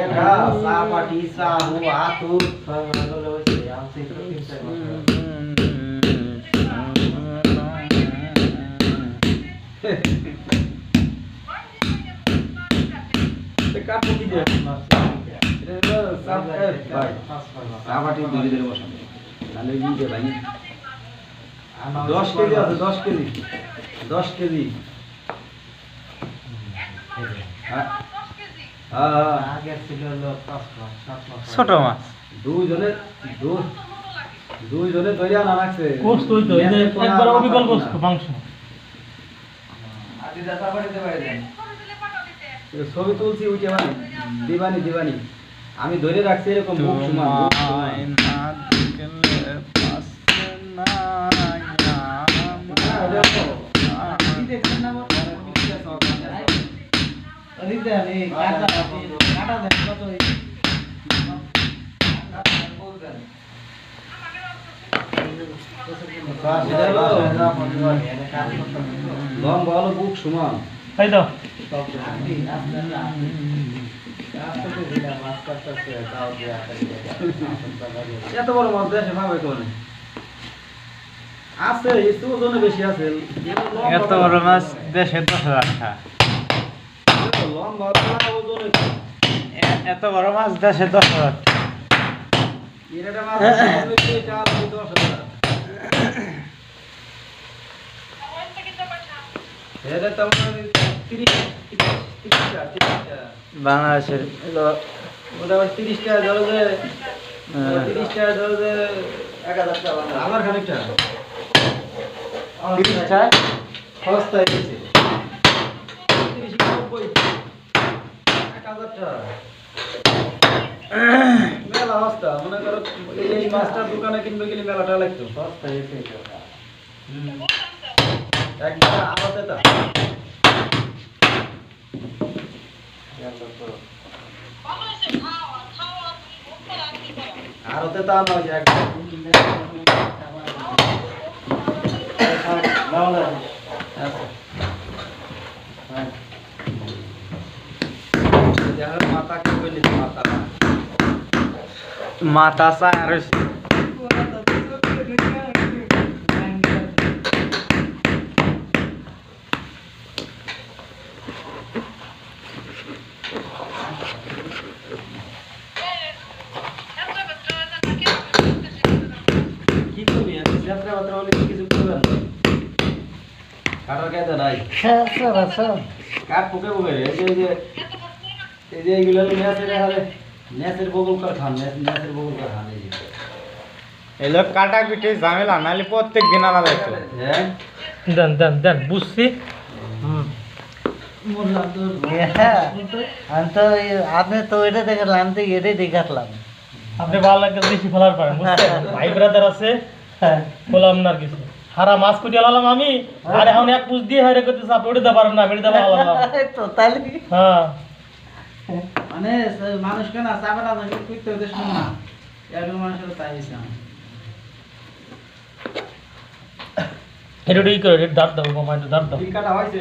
এটা চা পাটি চা হুয়া তু কাটু কি দে এটা চা ভাই চা পাটি দুই দিন বসান তাহলে কি দে ভাই 10 কেজি আছে 10 কেজি 10 কেজি হ্যাঁ আগে ছিল হলো 5 ছোট মাছ দুইজনে দইয়া না রাখছে কষ্ট হইতো এই যে একবার অবিকল কষ্ট মাংস আদি দাদা বাড়িতে বাইরে দেন ছবি তুলছি উঠে মানে দিবানি আমি ধরে রাখছি এরকম মুখ সমান না দেখলে পাচ্ছে না কি দেখছেন না লম্বা হলো বুক সমান তাই তো এত বড় মাছ দেশে পাবে কোন আছে একটু ওজনে বেশি আছে এত বড় মাছ দেশে 10,000 টাকা লম্বা ওজনে এত বড় মাছ দেশে 10,000 এরটা মাছ এটা 10,000 এটা তো 30 বাংলাদেশের মোটামুটি 30 টাকা ধরো যে 30 টাকা ধরো যে 1000 টাকা আমার খানিকটা 30 টাকা সস্তায় দিচ্ছে 30 90 1000 টাকা মেলা সস্তা মনে করো এই মাছটার দোকানে কিনবে গেলে মেলা টাকা লাগতো সস্তা এসে একবার আলাদা তা আর ওতে তা না যে একবার মাথা কি বলি মাথা চায় আর কি করবি যাত্রা মাত্রা বলে কিছু করবেন কাটার কায়দা নাই কাট পোকে পোকে এই যে এইগুলো নেসের বগল কর খান নেসের বগল কর খান এই যে এলো কাটা পিঠে ঝামেলা নালে প্রত্যেক দিন আনা যাইতো হ্যাঁ দেন বুঝছি আপনি তো এটা দেখালাম আমি তো এটাই দেখালাম আপনি ভালো লাগে বেশি ফেলার পারেন বুঝছেন ভাই ব্রাদার আছে বললাম না আর কিছু হারা মাছ কুটি আলাম আমি আর এখন এক পুষ দিয়ে হারে করতেছে আপনি ওটা দিতে পারেন না আমি এটা দেবো আলাম তো তাহলে হ্যাঁ মানে মানুষ কেন চাবে না করতে হতে শুনুন না এরকম মানুষের তাই এটা করে দাঁত দাও মামা এটা দাঁত দাও কাটা হয়েছে